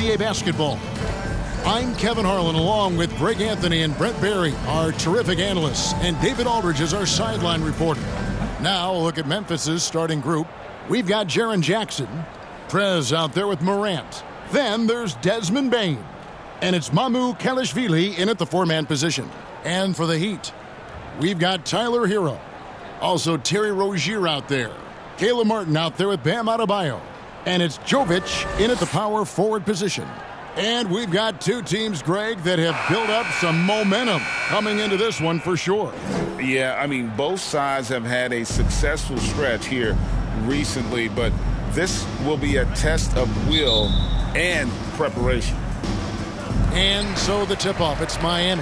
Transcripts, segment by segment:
NBA basketball. I'm Kevin Harlan, along with Greg Anthony and Brent Barry, our terrific analysts, and David Aldridge is our sideline reporter. Now, look at Memphis's starting group. We've got Jaren Jackson, Prez out there with Morant. Then there's Desmond Bane. And it's Mamu Kelishvili in at the four-man position. And for the Heat, we've got Tyler Hero. Also Terry Rozier out there. Caleb Martin out there with Bam Adebayo. And it's Jovic in at the power forward position. And we've got two teams, Greg, that have built up some momentum coming into this one for sure. Yeah, I mean, both sides have had a successful stretch here recently, but this will be a test of will and preparation. And so the tip-off, it's Miami.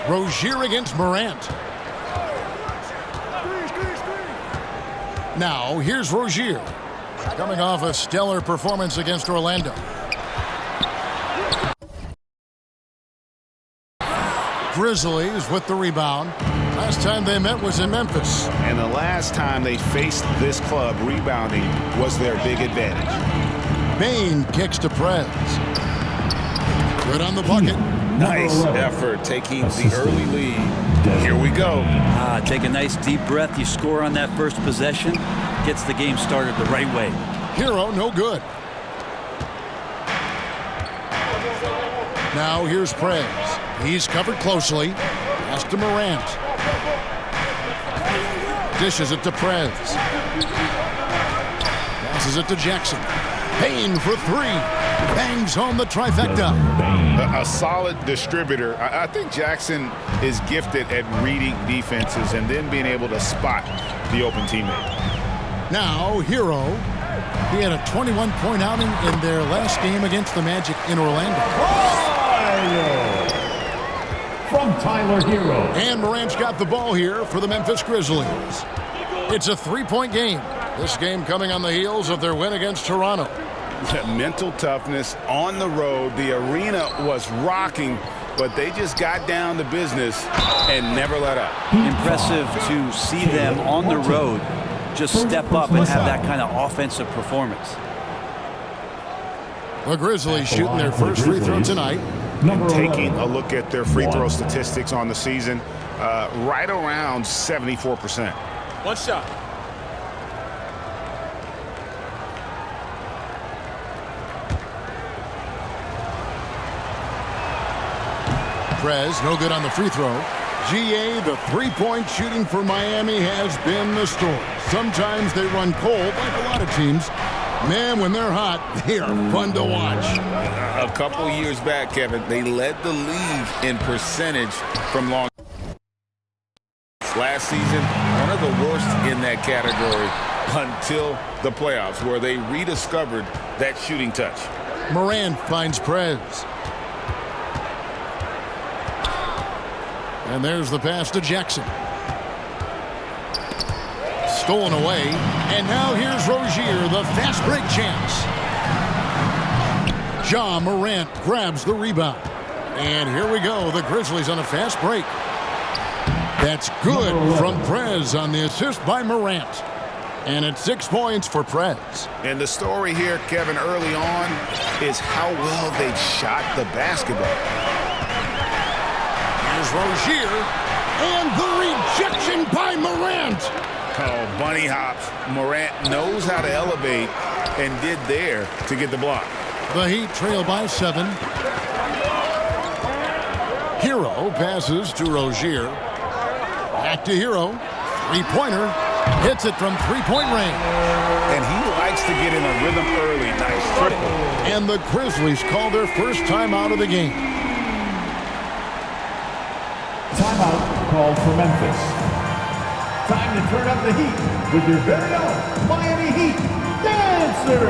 Rozier against Morant. Now, here's Rozier. Coming off a stellar performance against Orlando. Grizzlies with the rebound. Last time they met was in Memphis. And the last time they faced this club, rebounding was their big advantage. Bane kicks to Prez. Good on the bucket. Nice effort taking the early lead. Here we go. Take a nice deep breath. You score on that first possession. Gets the game started the right way. Hero, no good. Now here's Prez. He's covered closely. Pass to Morant. Dishes it to Prez. Passes it to Jackson. Payne for three. Bangs home the trifecta. A solid distributor. I think Jackson is gifted at reading defenses and then being able to spot the open teammate. Now, Hero. He had a 21-point outing in their last game against the Magic in Orlando. From Tyler Hero. And Morant's got the ball here for the Memphis Grizzlies. It's a three-point game. This game coming on the heels of their win against Toronto. Mental toughness on the road. The arena was rocking, but they just got down to business and never let up. Impressive to see them on the road just step up and have that kind of offensive performance. The Grizzlies shooting their first free throw tonight. Taking a look at their free throw statistics on the season, right around 74%. One shot. Prez, no good on the free throw. GA, the three-point shooting for Miami has been the story. Sometimes they run cold, like a lot of teams. Man, when they're hot, they are fun to watch. A couple years back, Kevin, they led the league in percentage from long. Last season, one of the worst in that category until the playoffs, where they rediscovered that shooting touch. Morant finds Prez. And there's the pass to Jackson. Stolen away. And now here's Rozier, the fast break chance. Ja Morant grabs the rebound. And here we go. The Grizzlies on a fast break. That's good from Prez on the assist by Morant. And it's 6 points for Prez. And the story here, Kevin, early on is how well they've shot the basketball. Here's Rozier, and the rejection by Morant. Oh, bunny hops. Morant knows how to elevate and did there to get the block. The Heat trail by 7. Hero passes to Rozier. Back to Hero. Three-pointer. Hits it from three-point range. And he likes to get in a rhythm early. Nice triple. And the Grizzlies call their first time out of the game. Timeout called for Memphis. Time to turn up the heat with your very own Miami Heat Dancer.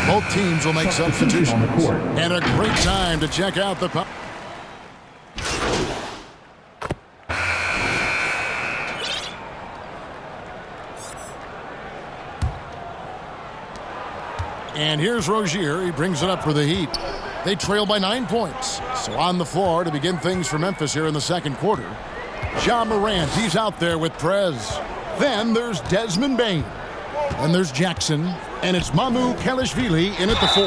Both teams will make substitutions. And a great time to check out the... And here's Rozier. He brings it up for the Heat. They trail by 9 points. So on the floor to begin things for Memphis here in the second quarter. Ja Morant, he's out there with Prez. Then there's Desmond Bane. And there's Jackson. And it's Mamu Kalashvili in at the 4.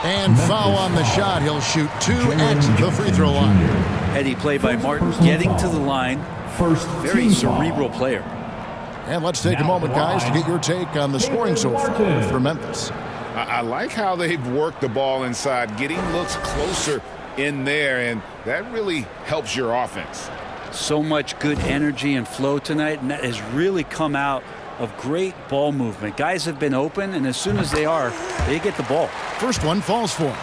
And foul on the shot. He'll shoot 2 at the free throw line. Heady play by Martin, getting to the line. Very cerebral player. And let's take a moment, guys, to get your take on the scoring so far for Memphis. I like how they've worked the ball inside, getting looks closer in there, and that really helps your offense. So much good energy and flow tonight, and that has really come out of great ball movement. Guys have been open, and as soon as they are, they get the ball. First one falls for him.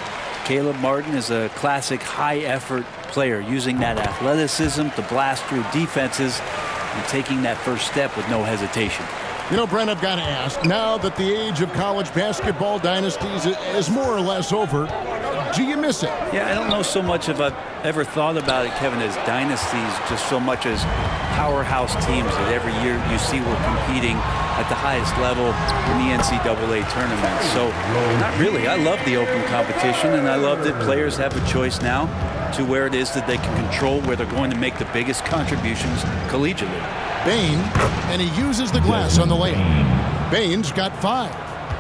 Caleb Martin is a classic high-effort player, using that athleticism to blast through defenses and taking that first step with no hesitation. You know, Brent, I've got to ask, now that the age of college basketball dynasties is more or less over, do you miss it? Yeah, I don't know so much if I've ever thought about it, Kevin, as dynasties, just so much as powerhouse teams that every year you see we're competing at the highest level in the NCAA tournament. So, not really. I love the open competition, and I love that players have a choice now to where it is that they can control where they're going to make the biggest contributions collegiately. Bain, and he uses the glass on the layup. Bain's got 5.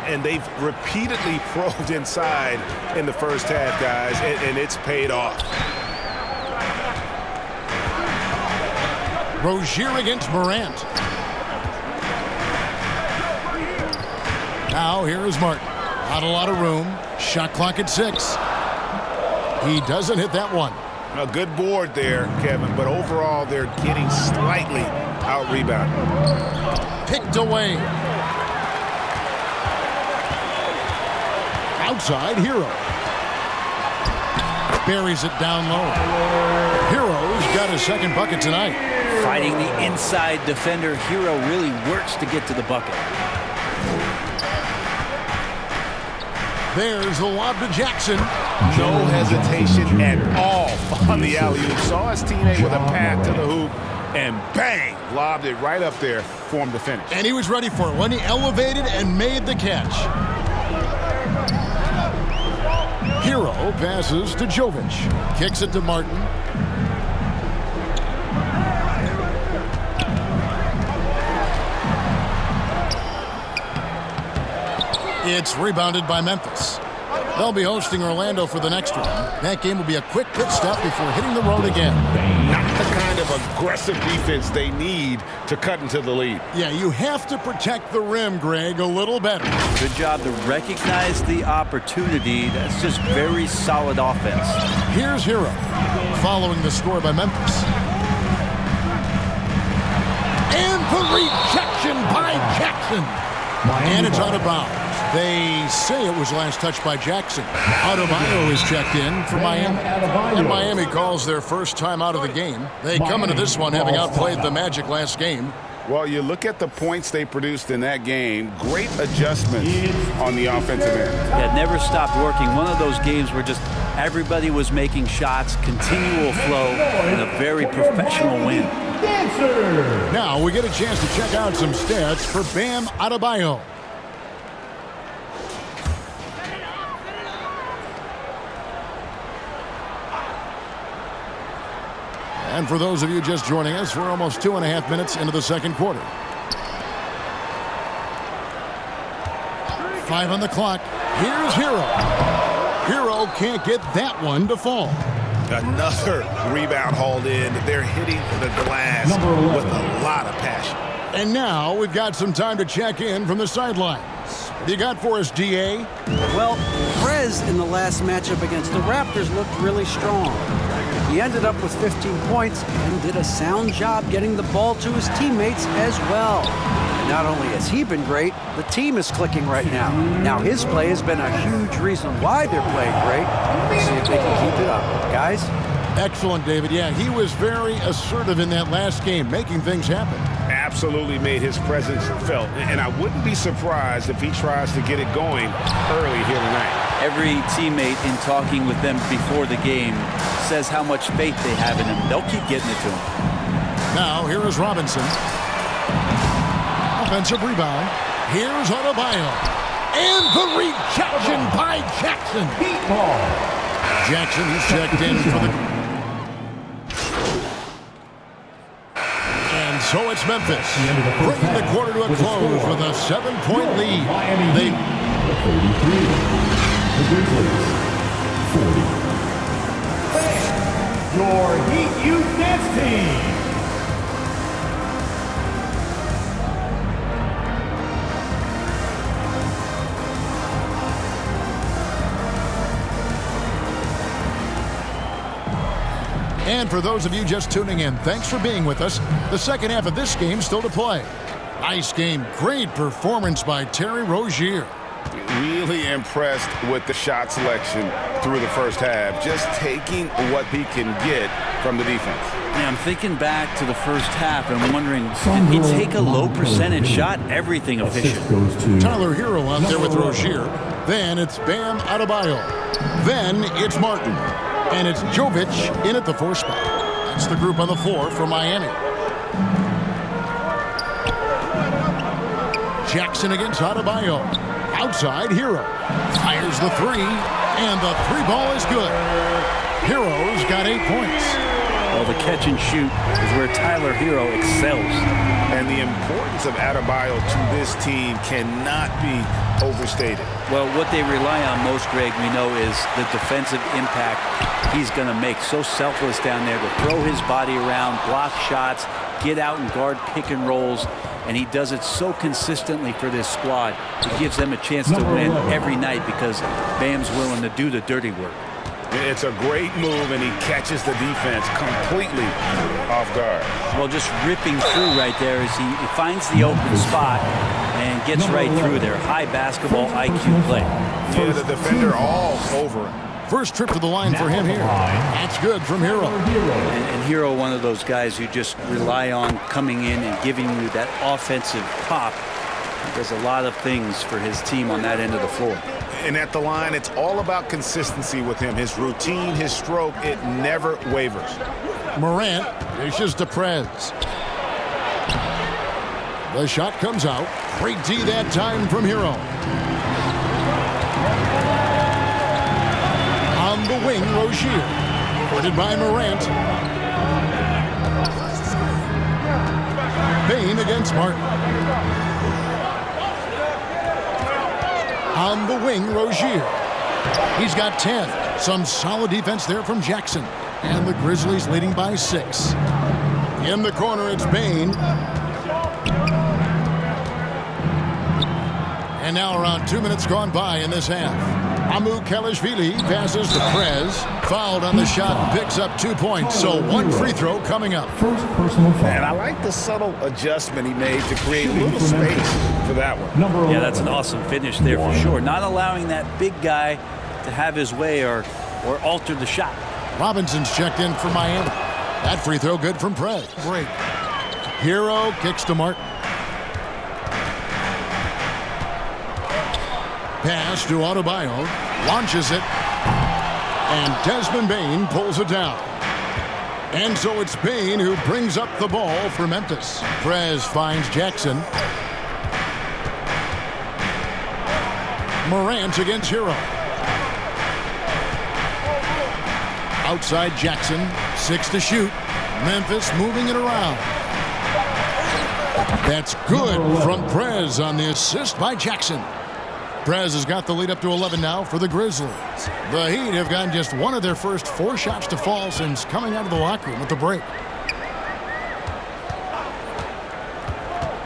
And they've repeatedly probed inside in the first half, guys, and it's paid off. Rozier against Morant. Now here is Martin. Not a lot of room. Shot clock at 6. He doesn't hit that one. A good board there, Kevin, but overall they're getting slightly out-rebounded. Picked away. Outside, Hero. Buries it down low. Hero's got his second bucket tonight. Fighting the inside defender, Hero really works to get to the bucket. There's the lob to Jackson. No hesitation at all on the alley-oop. Saw his teammate with a path to the hoop, and bang, lobbed it right up there for him to finish. And he was ready for it when he elevated and made the catch. Hero passes to Jovic. Kicks it to Martin. It's rebounded by Memphis. They'll be hosting Orlando for the next one. That game will be a quick pit stop before hitting the road again. Not the kind of aggressive defense they need to cut into the lead. Yeah, you have to protect the rim, Greg, a little better. Good job to recognize the opportunity. That's just very solid offense. Here's Hero, following the score by Memphis. And the rejection by Jackson. And it's out of bounds. They say it was last touched by Jackson. Adebayo is checked in for Miami. And Miami calls their first time out of the game. They come into this one having outplayed the Magic last game. Well, you look at the points they produced in that game. Great adjustments on the offensive end. Yeah, never stopped working. One of those games where just everybody was making shots, continual flow, and a very professional win. Now we get a chance to check out some stats for Bam Adebayo. And for those of you just joining us, we're almost 2.5 minutes into the second quarter. 5 on the clock. Here's Hero. Hero can't get that one to fall. Another rebound hauled in. They're hitting the glass with a lot of passion. And now we've got some time to check in from the sidelines. What do you got for us, DA? Well, Prez in the last matchup against the Raptors looked really strong. He ended up with 15 points and did a sound job getting the ball to his teammates as well. And not only has he been great, the team is clicking right now. Now his play has been a huge reason why they're playing great. Let's see if they can keep it up. Guys? Excellent, David. Yeah, he was very assertive in that last game, making things happen. Absolutely made his presence felt. And I wouldn't be surprised if he tries to get it going early here tonight. Every teammate in talking with them before the game says how much faith they have in him. They'll keep getting it to him. Now, here is Robinson. Offensive rebound. Here's Adebayo. And the rejection by Jackson. Jackson is checked in for the... And So it's Memphis, bringing the quarter to a close with a 7-point lead. Miami Heat 33. The Grizzlies 40. Your Heat Youth Dance Team. And for those of you just tuning in, thanks for being with us. The second half of this game still to play. Nice game. Great performance by Terry Rozier. Really impressed with the shot selection through the first half. Just taking what he can get from the defense. Yeah, I'm thinking back to the first half and wondering, did he take a low percentage shot? Everything efficient. Tyler Hero out there with Rozier. Then it's Bam Adebayo. Then it's Martin. And it's Jovic in at the 4 spot. That's the group on the 4 for Miami. Jackson against Adebayo. Outside, Hero. Fires the 3. And the 3 ball is good. Hero's got 8 points. Well, the catch and shoot is where Tyler Hero excels. And the importance of Adebayo to this team cannot be overstated. Well, what they rely on most, Greg, we know, is the defensive impact he's going to make. So selfless down there to throw his body around, block shots, get out and guard pick and rolls. And he does it so consistently for this squad. It gives them a chance to win every night because Bam's willing to do the dirty work. It's a great move, and he catches the defense completely off guard. Well, just ripping through right there as he finds the open spot and gets right through there. High basketball IQ play. Yeah, the defender all over him. First trip to the line for him here. That's good from Hero. And Hero, one of those guys who just rely on coming in and giving you that offensive pop. He does a lot of things for his team on that end of the floor. And at the line, it's all about consistency with him. His routine, his stroke, it never wavers. Morant dishes to Prez. The shot comes out. Great D that time from Hero. On the wing, Rozier. Guarded by Morant. Bain against Martin. On the wing, Rozier. He's got 10. Some solid defense there from Jackson. And the Grizzlies leading by 6. In the corner, it's Bain. And now around 2 minutes gone by in this half. Kelishvili passes to Prez. Fouled on the shot, picks up 2 points. So 1 free throw coming up. First personal foul. And I like the subtle adjustment he made to create a little space for that one. Yeah, that's an awesome finish there for sure. Not allowing that big guy to have his way or alter the shot. Robinson's checked in for Miami. That free throw good from Prez. Break. Hero kicks to Martin. Pass to Adebayo, launches it, and Desmond Bain pulls it down. And so it's Bain who brings up the ball for Memphis. Prez finds Jackson. Morant against Hero. Outside Jackson, 6 to shoot. Memphis moving it around. That's good from Prez on the assist by Jackson. Prez has got the lead up to 11 now for the Grizzlies. The Heat have gotten just one of their first 4 shots to fall since coming out of the locker room with the break.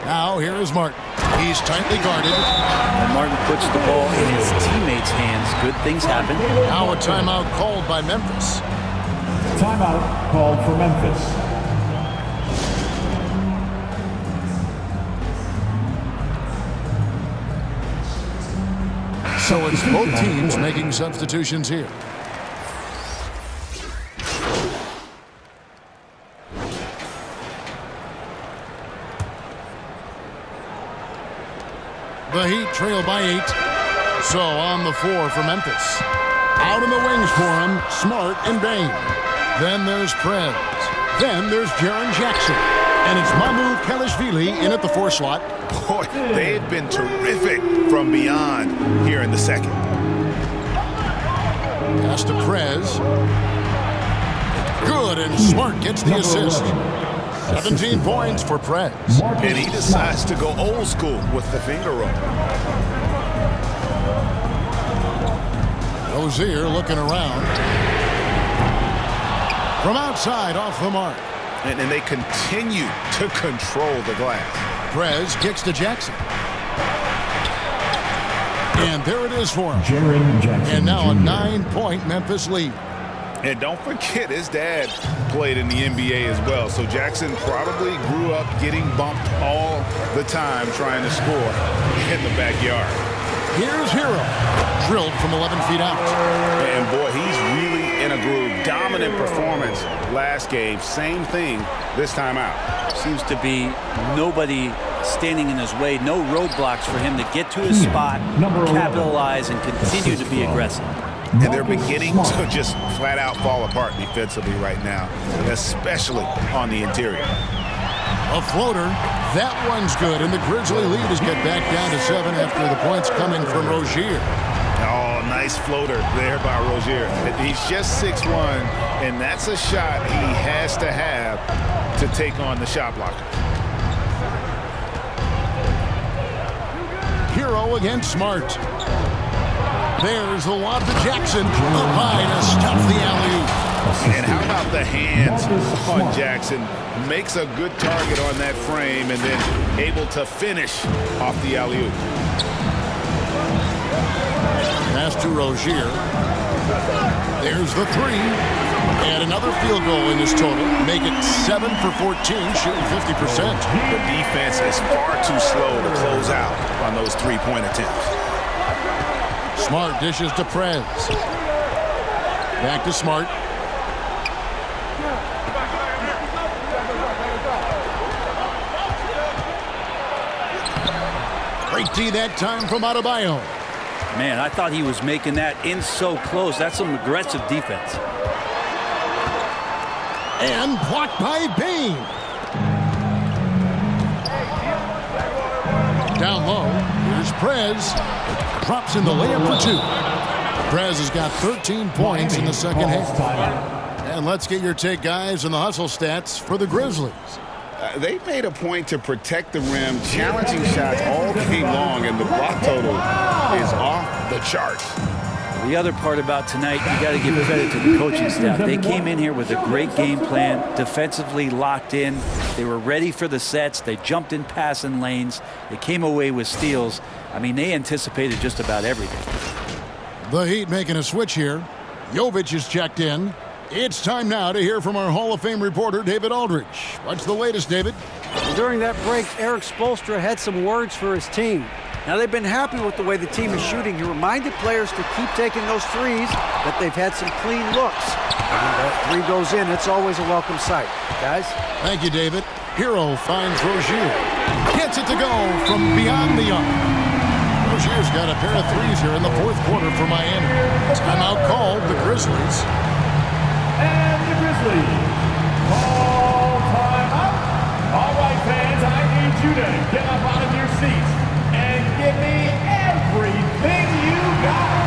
Now here is Martin. He's tightly guarded. And Martin puts the ball in his teammates' hands. Good things happen. Now a timeout called by Memphis. Timeout called for Memphis. So it's both teams making substitutions here. The Heat trail by 8. So on the floor for Memphis. Out in the wings for him, Smart and Bain. Then there's Prez. Then there's Jaren Jackson. And it's Kelishvili in at the 4 slot. Boy, they have been terrific from beyond here in the second. Pass to Prez. Good, and Smart gets the assist. 17 points for Prez. And he decides to go old school with the finger roll. Rozier looking around. From outside, off the mark. And they continue to control the glass. Prez kicks to Jackson. And there it is for him. And now a 9-point Memphis lead. And don't forget, his dad played in the NBA as well. So Jackson probably grew up getting bumped all the time trying to score in the backyard. Here's Hero. Drilled from 11 feet out. And boy, he's really in a groove. Dominant performance last game. Same thing this time out. Seems to be nobody standing in his way. No roadblocks for him to get to his spot, capitalize, and continue to be aggressive. And they're beginning to just flat out fall apart defensively right now, especially on the interior. A floater. That one's good. And the Grizzly lead is get back down to 7 after the points coming from Rozier. Oh, nice floater there by Rozier. He's just 6'1", and that's a shot he has to have to take on the shot blocker. Hero against Smart. There's the lob to Jackson. Up high to stop the alley-oop. And how about the hands on Jackson? Makes a good target on that frame and then able to finish off the alley-oop. Pass to Rozier. There's the 3. And another field goal in this total. Make it 7 for 14, shooting 50%. The defense is far too slow to close out on those three-point attempts. Smart dishes to Prez. Back to Smart. Great D that time from Adebayo. Man, I thought he was making that in so close. That's some aggressive defense. And blocked by Bain. Down low, here's Prez. Drops in the layup for 2. Prez has got 13 points in the second half. And let's get your take, guys, on the hustle stats for the Grizzlies. They made a point to protect the rim, challenging shots all game long, and the block total is off the charts. The other part about tonight, you got to give credit to the coaching staff. They came in here with a great game plan, defensively locked in. They were ready for the sets. They jumped in passing lanes. They came away with steals. I mean, they anticipated just about everything. The Heat making a switch here. Jovic is checked in. It's time now to hear from our Hall of Fame reporter, David Aldridge. What's the latest, David? During that break, Eric Spoelstra had some words for his team. Now, they've been happy with the way the team is shooting. He reminded players to keep taking those threes, that they've had some clean looks. And when that 3 goes in, it's always a welcome sight. Guys? Thank you, David. Hero finds Rozier. Gets it to go from beyond the arc. Rozier's got a pair of 3s here in the 4th quarter for Miami. Timeout called the Grizzlies. And the Grizzlies call timeout. All right, fans, I need you to get up out of your seats and give me everything you got.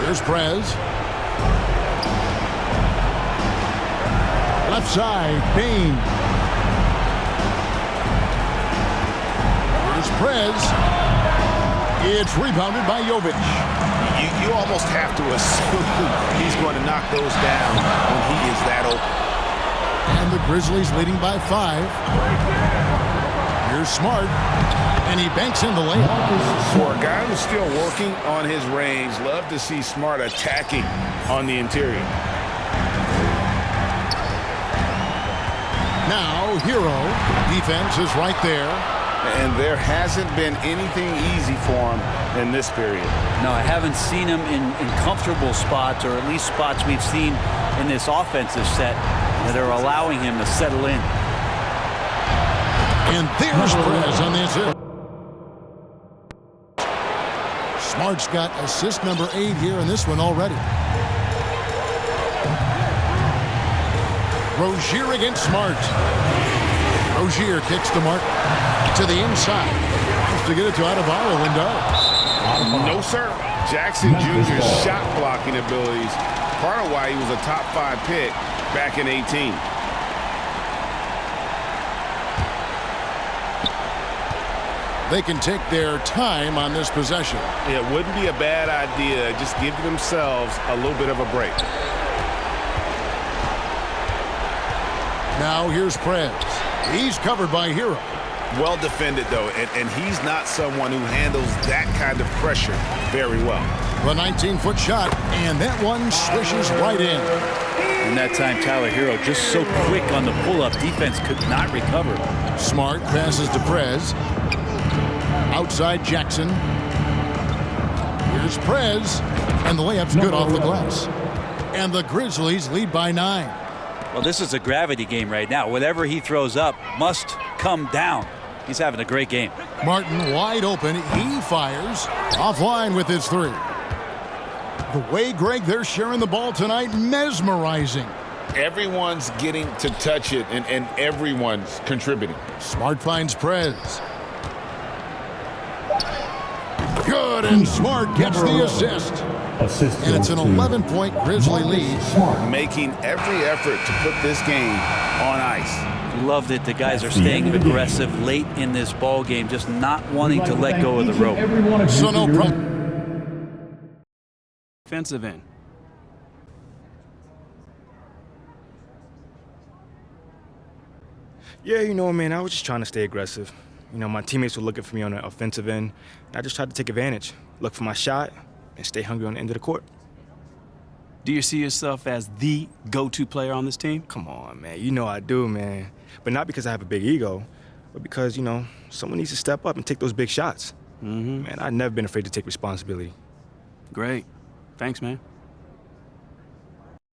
Here's Prez. Left side, Bain. Here's Prez. It's rebounded by Jovic. You almost have to assume he's going to knock those down when he is that open. And the Grizzlies leading by 5. Here's Smart. And he banks in the layup. For a guy who's still working on his range, love to see Smart attacking on the interior. Now, Hero. Defense is right there. And there hasn't been anything easy for him in this period. No, I haven't seen him in comfortable spots, or at least spots we've seen in this offensive set that are allowing him to settle in. And there's Prez on the assist. Smart's got assist number 8 here in this one already. Rozier against Smart. Rozier kicks to Mark to the inside. Has to get it to Adebayo and does. No, sir. Jackson Jr.'s shot blocking abilities, part of why he was a top 5 pick back in 18. They can take their time on this possession. It wouldn't be a bad idea. Just give themselves a little bit of a break. Now here's Prez. He's covered by Hero. Well defended, though, and he's not someone who handles that kind of pressure very well. The 19-foot shot, and that one swishes right in. And that time, Tyler Hero just so quick on the pull-up. Defense could not recover. Smart passes to Prez. Outside Jackson. Here's Prez, and the layup's good off the glass. And the Grizzlies lead by 9. Well, this is a gravity game right now. Whatever he throws up must come down. He's having a great game. Martin wide open. He fires. Offline with his 3. The way, Greg, they're sharing the ball tonight, mesmerizing. Everyone's getting to touch it, and everyone's contributing. Smart finds Prez. Good, and Smart gets the assist. And it's an 11-point Grizzly lead. Making every effort to put this game on ice. Love that the guys are staying aggressive late in this ball game, just not wanting to let go of the rope. So no problem. Defensive end. Yeah, you know, man, I was just trying to stay aggressive. You know, my teammates were looking for me on the offensive end. I just tried to take advantage, look for my shot, and stay hungry on the end of the court. Do you see yourself as the go-to player on this team? Come on, man. You know I do, man. But not because I have a big ego, but because, you know, someone needs to step up and take those big shots. Man, I've never been afraid to take responsibility. Great. Thanks, man.